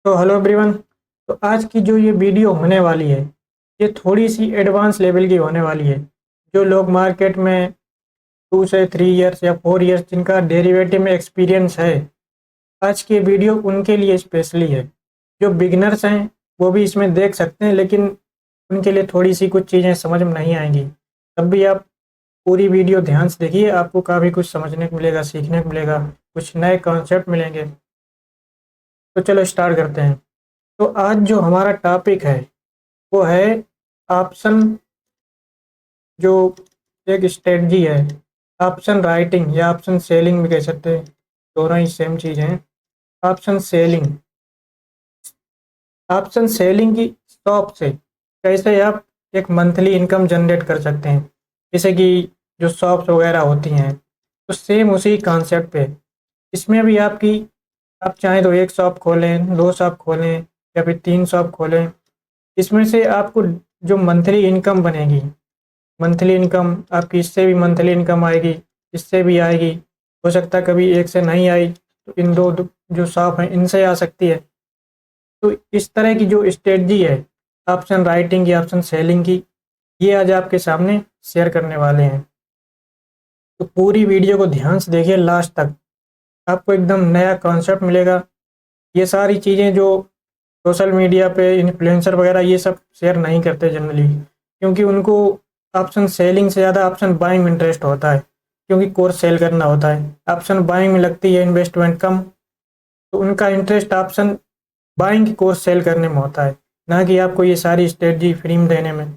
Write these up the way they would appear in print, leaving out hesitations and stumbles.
तो hello everyone. तो आज की जो ये वीडियो होने वाली है, ये थोड़ी सी एडवांस लेवल की होने वाली है। जो लोग मार्केट में 2 से 3 इयर्स या 4 इयर्स जिनका डेरिवेटिव में एक्सपीरियंस है, आज की वीडियो उनके लिए स्पेशली है। जो बिगिनर्स हैं वो भी इसमें देख सकते हैं, लेकिन उनके लिए थोड़ी सी कुछ चीज़ें समझ में नहीं आएंगी। तब भी आप पूरी वीडियो ध्यान से देखिए, आपको काफ़ी कुछ समझने को मिलेगा, सीखने को मिलेगा, कुछ नए कॉन्सेप्ट मिलेंगे। तो चलो स्टार्ट करते हैं। तो आज जो हमारा टॉपिक है वो है ऑप्शन, जो एक स्ट्रेटजी है। ऑप्शन राइटिंग या ऑप्शन सेलिंग भी कह सकते हैं, दोनों ही सेम चीज़ हैं। ऑप्शन सेलिंग, ऑप्शन सेलिंग की शॉप से कैसे आप एक मंथली इनकम जनरेट कर सकते हैं, जैसे कि जो शॉप्स वगैरह होती हैं। तो सेम उसी कॉन्सेप्ट पे इसमें भी आपकी, आप चाहें तो एक शॉप खोलें, दो शॉप खोलें, या फिर 3 शॉप खोलें। इसमें से आपको जो मंथली इनकम बनेगी, मंथली इनकम आपकी इससे भी मंथली इनकम आएगी, इससे भी आएगी। हो सकता है कभी एक से नहीं आई तो इन दो जो शॉप हैं इनसे आ सकती है। तो इस तरह की जो स्ट्रेटजी है ऑप्शन राइटिंग की, ऑप्शन सेलिंग की, ये आज आपके सामने शेयर करने वाले हैं। तो पूरी वीडियो को ध्यान से देखिए लास्ट तक, आपको एकदम नया कॉन्सेप्ट मिलेगा। ये सारी चीज़ें जो सोशल मीडिया पे इन्फ्लुएंसर वगैरह ये सब शेयर नहीं करते जनरली, क्योंकि उनको ऑप्शन सेलिंग से ज़्यादा ऑप्शन बाइंग में इंटरेस्ट होता है, क्योंकि कोर्स सेल करना होता है। ऑप्शन बाइंग में लगती है इन्वेस्टमेंट कम, तो उनका इंटरेस्ट ऑप्शन बाइंग की कोर्स सेल करने में होता है, ना कि आपको ये सारी स्ट्रेटजी फ्री में देने में।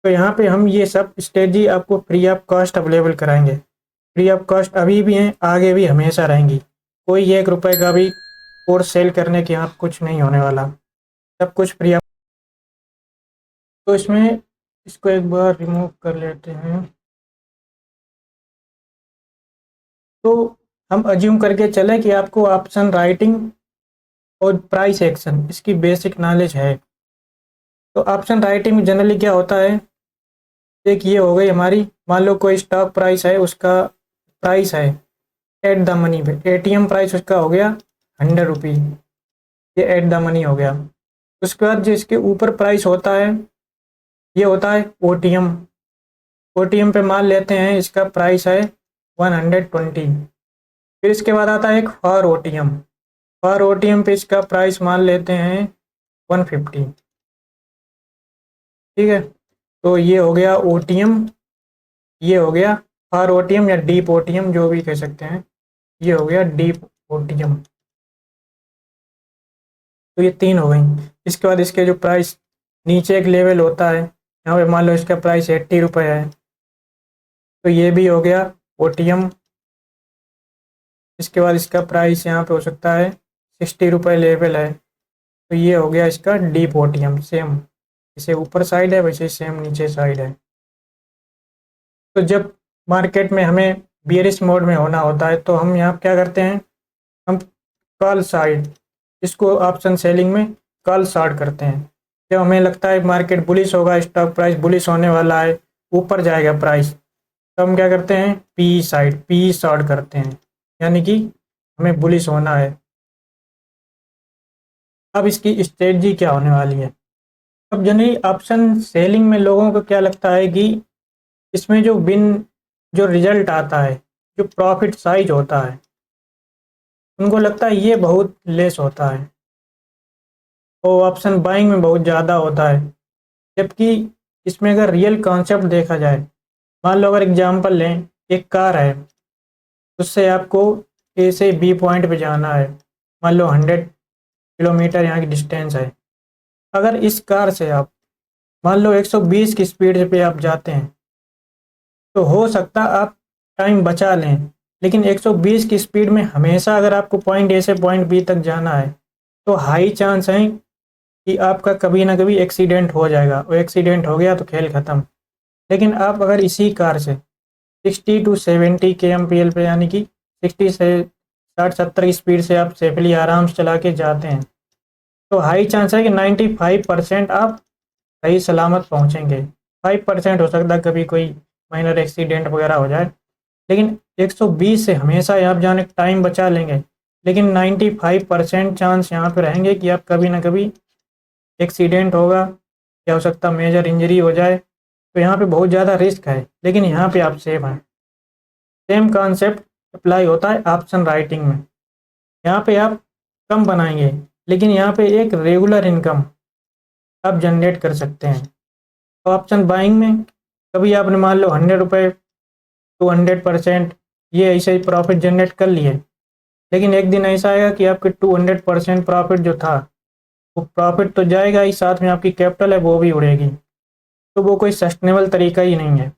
तो यहाँ पे हम ये सब स्ट्रेटजी आपको फ्री ऑफ कॉस्ट अवेलेबल कराएंगे। फ्री ऑफ कॉस्ट अभी भी हैं, आगे भी हमेशा रहेंगी। कोई 1 रुपए का भी कोर्स सेल करने के यहाँ कुछ नहीं होने वाला, सब कुछ फ्री ऑफ। तो इसमें इसको एक बार रिमूव कर लेते हैं। तो हम अज्यूम करके चले कि आपको ऑप्शन राइटिंग और प्राइस एक्शन इसकी बेसिक नॉलेज है। तो ऑप्शन राइटिंग में जनरली क्या होता है, एक ये हो गई हमारी, मान लो कोई स्टॉक प्राइस है, उसका प्राइस है एट द मनी पे, एटीएम प्राइस उसका हो गया 100 रुपीज़, ये एट द मनी हो गया। उसके बाद जो इसके ऊपर प्राइस होता है ये होता है ओटीएम। ओटीएम पे मान लेते हैं इसका प्राइस है 120। फिर इसके बाद आता है एक फॉर ओटीएम। फॉर ओटीएम पे इसका प्राइस मान लेते हैं 150। ठीक है, तो ये हो गया ओटीएम, ये हो गया फॉर ओटीएम या डीप ओटीएम जो भी कह सकते हैं, ये हो गया डीप ओटीएम। तो ये 3 हो गई। इसके बाद इसके जो प्राइस नीचे एक लेवल होता है, यहाँ पे मान लो इसका प्राइस 80 रुपये है, तो ये भी हो गया ओटीएम। इसके बाद इसका प्राइस यहाँ पे हो सकता है 60 रुपये लेवल है, तो ये हो गया इसका डीप ओटीएम। सेम जैसे ऊपर साइड है वैसे सेम नीचे साइड है। तो जब मार्केट में हमें बियरिश मोड में होना होता है तो हम यहाँ क्या करते हैं, हम कॉल साइड, इसको ऑप्शन सेलिंग में कॉल शॉर्ट करते हैं। जब हमें लगता है मार्केट बुलिश होगा, स्टॉक प्राइस बुलिश होने वाला है, ऊपर जाएगा प्राइस, तो हम क्या करते हैं पी साइड, पी शॉर्ट करते हैं, यानी कि हमें बुलिश होना है। अब इसकी स्ट्रेटजी क्या होने वाली है। अब जनरली ऑप्शन सेलिंग में लोगों को क्या लगता है कि इसमें जो विन, जो रिजल्ट आता है, जो प्रॉफिट साइज होता है, उनको लगता है ये बहुत लेस होता है और ऑप्शन बाइंग में बहुत ज़्यादा होता है। जबकि इसमें अगर रियल कॉन्सेप्ट देखा जाए, मान लो अगर एग्जांपल लें, एक कार है, उससे आपको ए से बी पॉइंट पे जाना है, मान लो 100 किलोमीटर यहाँ की डिस्टेंस है। अगर इस कार से आप मान लो 120 की स्पीड पे आप जाते हैं, तो हो सकता आप टाइम बचा लें, लेकिन 120 की स्पीड में हमेशा अगर आपको पॉइंट ए से पॉइंट बी तक जाना है, तो हाई चांस है कि आपका कभी ना कभी एक्सीडेंट हो जाएगा, और एक्सीडेंट हो गया तो खेल ख़त्म। लेकिन आप अगर इसी कार से 60 to 70 kmpl पे, यानी कि 60 से 60-70 की स्पीड से आप सेफली आराम से चला के जाते हैं, तो हाई चांस है कि 95% आप सही सलामत पहुंचेंगे। 5% हो सकता है कभी कोई माइनर एक्सीडेंट वगैरह हो जाए, लेकिन 120 से हमेशा आप जाने टाइम बचा लेंगे। लेकिन 95% चांस यहाँ पे रहेंगे कि आप कभी ना कभी एक्सीडेंट होगा या हो सकता मेजर इंजरी हो जाए, तो यहाँ पे बहुत ज़्यादा रिस्क है, लेकिन यहाँ पे आप सेफ हैं। सेम कॉन्सेप्ट अप्लाई होता है ऑप्शन राइटिंग में। यहाँ पे आप कम बनाएंगे, लेकिन यहाँ पे एक रेगुलर इनकम आप जनरेट कर सकते हैं। तो ऑप्शन बाइंग में कभी आपने मान लो 100 रुपये 200% ये ऐसे ही प्रॉफिट जनरेट कर लिए, लेकिन एक दिन ऐसा आएगा कि आपके 200% प्रॉफिट जो था वो प्रॉफिट तो जाएगा ही, साथ में आपकी कैपिटल है वो भी उड़ेगी। तो वो कोई सस्टेनेबल तरीका ही नहीं है।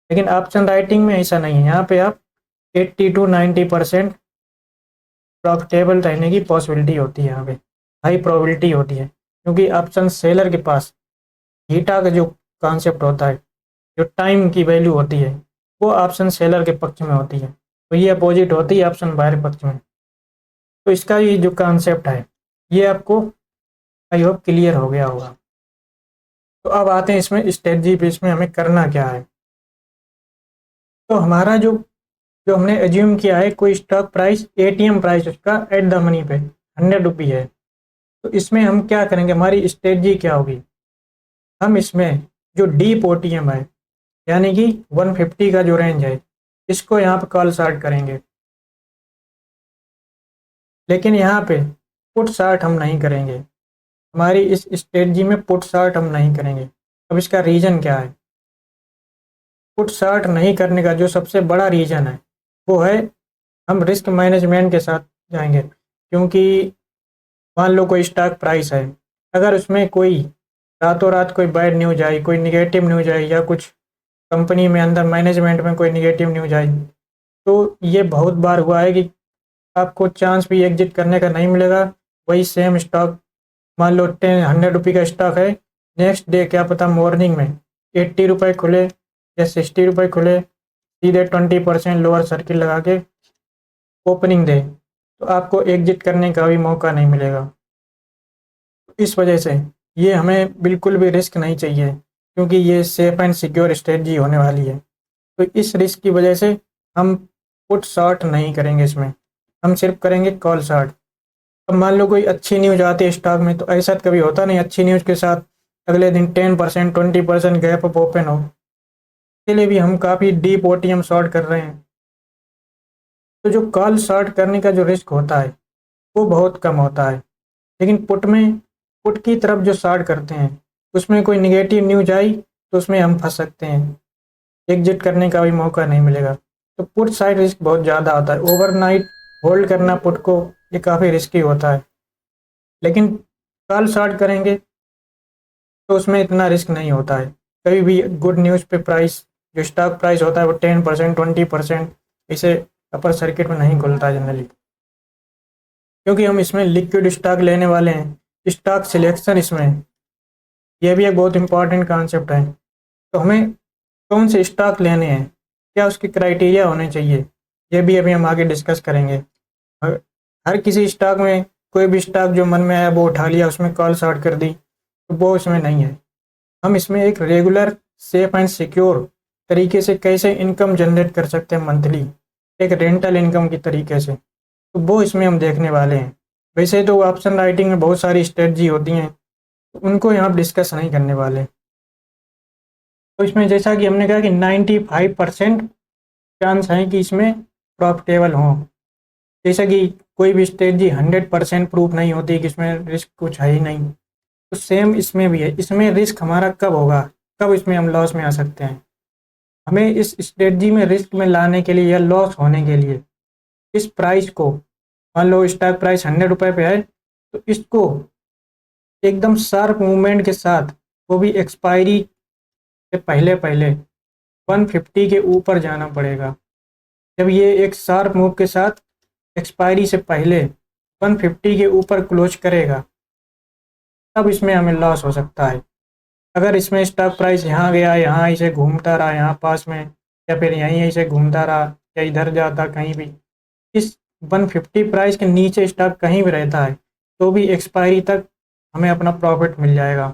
लेकिन ऑप्शन राइटिंग में ऐसा नहीं है, यहाँ पे आप 80 to 90% प्रॉफिटेबल रहने की पॉसिबिलिटी होती है, यहाँ पे हाई प्रोबेबिलिटी होती है, क्योंकि ऑप्शन सेलर के पास हीटा का जो कॉन्सेप्ट होता है, जो टाइम की वैल्यू होती है, वो ऑप्शन सेलर के पक्ष में होती है, तो ये अपोजिट होती है ऑप्शन बायर पक्ष में। तो इसका ये जो कॉन्सेप्ट है ये आपको आई होप क्लियर हो गया होगा। तो अब आते हैं इसमें स्ट्रेटजी पे, इसमें हमें करना क्या है। तो हमारा जो जो हमने एज्यूम किया है, कोई स्टॉक प्राइस एटीएम प्राइस उसका एट द मनी पे 100 रुपी है, तो इसमें हम क्या करेंगे, हमारी स्ट्रेटजी क्या होगी। हम इसमें जो डीप ओटीएम है यानी कि 150 का जो रेंज है, इसको यहाँ पे कॉल शॉर्ट करेंगे, लेकिन यहाँ पे पुट शॉर्ट हम नहीं करेंगे। हमारी इस स्ट्रेटजी में पुट शॉर्ट हम नहीं करेंगे। अब इसका रीज़न क्या है। पुट शॉर्ट नहीं करने का जो सबसे बड़ा रीज़न है वो है हम रिस्क मैनेजमेंट के साथ जाएंगे, क्योंकि मान लो कोई स्टॉक प्राइस है, अगर उसमें कोई रातों रात कोई बैड न्यूज आई, कोई निगेटिव न्यूज आई, या कुछ कंपनी में अंदर मैनेजमेंट में कोई निगेटिव न्यूज आई, तो ये बहुत बार हुआ है कि आपको चांस भी एग्जिट करने का नहीं मिलेगा। वही सेम स्टॉक मान लो 100 रुपये का स्टॉक है, नेक्स्ट डे क्या पता मॉर्निंग में 80 रुपये खुले या 60 रुपये खुले, सीधे 20% लोअर सर्किट लगा के ओपनिंग दे, तो आपको एग्जिट करने का भी मौका नहीं मिलेगा। इस वजह से ये हमें बिल्कुल भी रिस्क नहीं चाहिए, क्योंकि ये सेफ एंड सिक्योर स्ट्रेटजी होने वाली है। तो इस रिस्क की वजह से हम पुट शॉर्ट नहीं करेंगे, इसमें हम सिर्फ करेंगे कॉल शॉर्ट। अब मान लो कोई अच्छी न्यूज़ आती है स्टॉक में, तो ऐसा कभी होता नहीं अच्छी न्यूज़ के साथ अगले दिन 10% 20% गैप अप ओपन हो, इसके लिए भी हम काफ़ी डीप ओटीएम शॉर्ट कर रहे हैं। तो जो कॉल शॉर्ट करने का जो रिस्क होता है वो बहुत कम होता है, लेकिन पुट की तरफ जो शॉर्ट करते हैं उसमें कोई निगेटिव न्यूज आई तो उसमें हम फंस सकते हैं, एग्जिट करने का भी मौका नहीं मिलेगा। तो पुट साइड रिस्क बहुत ज़्यादा आता है, ओवरनाइट होल्ड करना पुट को ये काफ़ी रिस्की होता है। लेकिन कॉल शॉर्ट करेंगे तो उसमें इतना रिस्क नहीं होता है। कभी भी गुड न्यूज़ पे प्राइस जो स्टॉक प्राइस होता है वो 10% 20% इसे अपर सर्किट में नहीं खुलता है जनरली, क्योंकि हम इसमें लिक्विड स्टॉक लेने वाले हैं। स्टॉक सिलेक्शन इसमें यह भी एक बहुत इंपॉर्टेंट कॉन्सेप्ट है। तो हमें कौन से स्टॉक लेने हैं, क्या उसके क्राइटेरिया होने चाहिए, ये भी अभी हम आगे डिस्कस करेंगे। हर किसी स्टॉक में कोई भी स्टॉक जो मन में आया वो उठा लिया, उसमें कॉल शॉर्ट कर दी, तो वो इसमें नहीं है। हम इसमें एक रेगुलर सेफ एंड सिक्योर तरीके से कैसे इनकम जनरेट कर सकते हैं मंथली, एक रेंटल इनकम की तरीके से, तो वो इसमें हम देखने वाले हैं। वैसे तो ऑप्शन राइटिंग में बहुत सारी स्ट्रेटजी होती हैं, तो उनको यहाँ डिस्कस नहीं करने वाले। तो इसमें जैसा कि हमने कहा कि 95% चांस है कि इसमें प्रॉफिटेबल हों। जैसा कि कोई भी स्ट्रेटजी 100% प्रूफ नहीं होती कि इसमें रिस्क कुछ है ही नहीं, तो सेम इसमें भी है। इसमें रिस्क हमारा कब होगा, कब इसमें हम लॉस में आ सकते हैं। हमें इस स्ट्रेटजी में रिस्क में लाने के लिए या लॉस होने के लिए इस प्राइस को, मान लो स्टॉक प्राइस 100 रुपये पे है, तो इसको एकदम शार्प मूवमेंट के साथ, वो भी एक्सपायरी से पहले पहले 150 के ऊपर जाना पड़ेगा। जब ये एक शार्प मूव के साथ एक्सपायरी से पहले 150 के ऊपर क्लोज करेगा, तब इसमें हमें लॉस हो सकता है। अगर इसमें स्टॉक प्राइस यहाँ गया, यहाँ ऐसे घूमता रहा यहाँ पास में, या फिर यहीं ऐसे घूमता रहा, या इधर जाता कहीं भी, इस 150 प्राइस के नीचे स्टॉक कहीं भी रहता है, तो भी एक्सपायरी तक हमें अपना प्रॉफिट मिल जाएगा।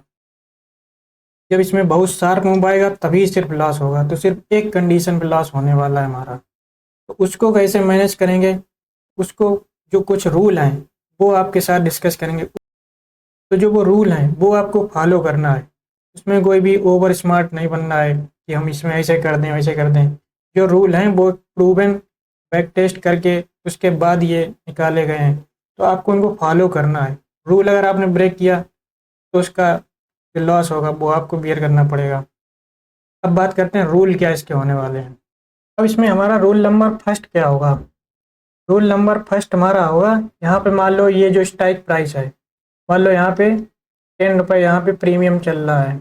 जब इसमें बहुत शार्प मूव आएगा तभी सिर्फ लॉस होगा। तो सिर्फ एक कंडीशन पे लॉस होने वाला है हमारा, तो उसको कैसे मैनेज करेंगे, उसको जो कुछ रूल हैं वो आपके साथ डिस्कस करेंगे। तो जो वो रूल हैं वो आपको फॉलो करना है, उसमें कोई भी ओवर स्मार्ट नहीं बनना है कि हम इसमें ऐसे कर दें वैसे कर दें। जो रूल हैं वो प्रूवन बैक टेस्ट करके उसके बाद ये निकाले गए हैं, तो आपको उनको फॉलो करना है। रूल अगर आपने ब्रेक किया तो उसका जो लॉस होगा वो आपको बियर करना पड़ेगा। अब बात करते हैं रूल क्या इसके होने वाले हैं। अब इसमें हमारा रूल नंबर फर्स्ट क्या होगा। रूल नंबर फर्स्ट हमारा होगा, यहाँ पे मान लो ये जो स्ट्राइक प्राइस है, मान लो यहाँ पे 10 रुपये यहाँ पे प्रीमियम चल रहा है,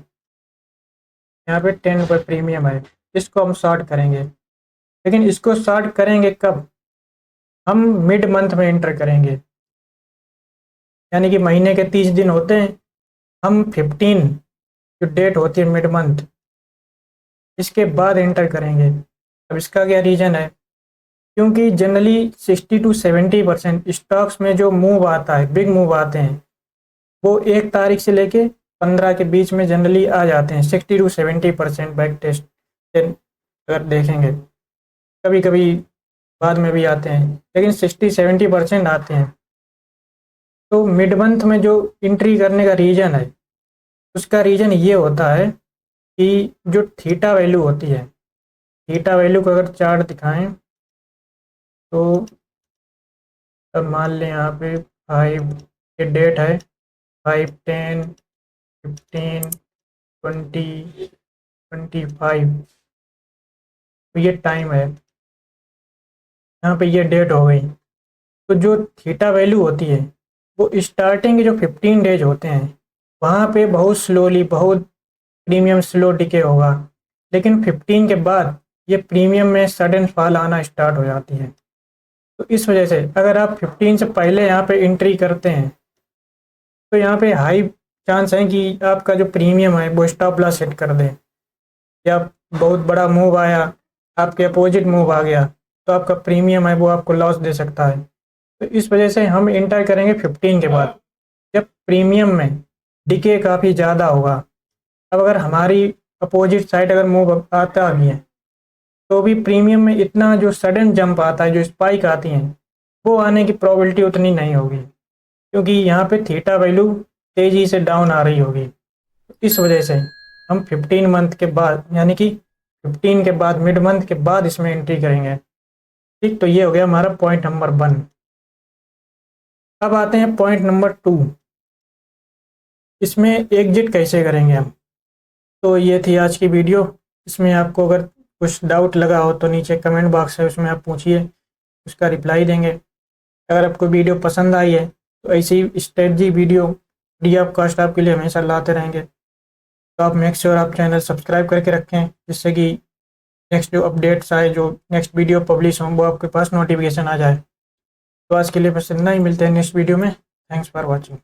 यहाँ पे 10 रुपये प्रीमियम है, इसको हम शॉर्ट करेंगे। लेकिन इसको शॉर्ट करेंगे कब, हम मिड मंथ में एंटर करेंगे, यानी कि महीने के 30 दिन होते हैं, हम 15 जो डेट होती है मिड मंथ, इसके बाद एंटर करेंगे। अब इसका क्या रीज़न है, क्योंकि जनरली 60 to 70% स्टॉक्स में जो मूव आता है, बिग मूव आते हैं, वो 1 तारीख से लेके 15 के बीच में जनरली आ जाते हैं। 60 to 70% बैक टेस्ट से अगर देखेंगे, कभी कभी बाद में भी आते हैं, लेकिन 60-70% आते हैं। तो मिड मंथ में जो एंट्री करने का रीज़न है, उसका रीज़न ये होता है कि जो थीटा वैल्यू होती है, थीटा वैल्यू को अगर चार्ट दिखाएं तो अब मान लें यहाँ पे 5 ये डेट है, 5, 10, 15, 20, 25, तो ये टाइम है, यहाँ पे ये डेट हो गई। तो जो थीटा वैल्यू होती है वो स्टार्टिंग के जो 15 डेज होते हैं वहाँ पे बहुत स्लोली, बहुत प्रीमियम स्लो डिके होगा, लेकिन 15 के बाद ये प्रीमियम में सडन फॉल आना स्टार्ट हो जाती है। तो इस वजह से अगर आप 15 से पहले यहाँ पे एंट्री करते हैं तो यहाँ पे हाई चांस है कि आपका जो प्रीमियम है वो स्टॉप लॉस सेट कर दे, या बहुत बड़ा मूव आया, आपके अपोजिट मूव आ गया, तो आपका प्रीमियम है वो आपको लॉस दे सकता है। तो इस वजह से हम एंटर करेंगे 15 के बाद, जब प्रीमियम में डिके काफ़ी ज़्यादा होगा। अब अगर हमारी अपोजिट साइड अगर मूव आता भी है तो भी प्रीमियम में इतना जो सडन जंप आता है, जो स्पाइक आती हैं, वो आने की प्रोबेबिलिटी उतनी नहीं होगी, क्योंकि यहाँ पे थीटा वैल्यू तेज़ी से डाउन आ रही होगी। इस वजह से हम 15 मंथ के बाद, यानी कि 15 के बाद मिड मंथ के बाद इसमें एंट्री करेंगे। ठीक, तो ये हो गया हमारा पॉइंट नंबर 1। अब आते हैं पॉइंट नंबर 2, इसमें एग्जिट कैसे करेंगे हम। तो ये थी आज की वीडियो। इसमें आपको अगर कुछ डाउट लगा हो तो नीचे कमेंट बॉक्स है, उसमें आप पूछिए, उसका रिप्लाई देंगे। अगर आपको वीडियो पसंद आई है तो ऐसी strategy video free of cost आपके लिए हमेशा लाते रहेंगे। तो आप मेक श्योर आप चैनल सब्सक्राइब करके रखें, जिससे कि नेक्स्ट जो अपडेट्स आए, जो नेक्स्ट वीडियो पब्लिश हों, वो आपके पास नोटिफिकेशन आ जाए। तो आज के लिए बस इतना ही, मिलते हैं नेक्स्ट वीडियो में। Thanks for watching.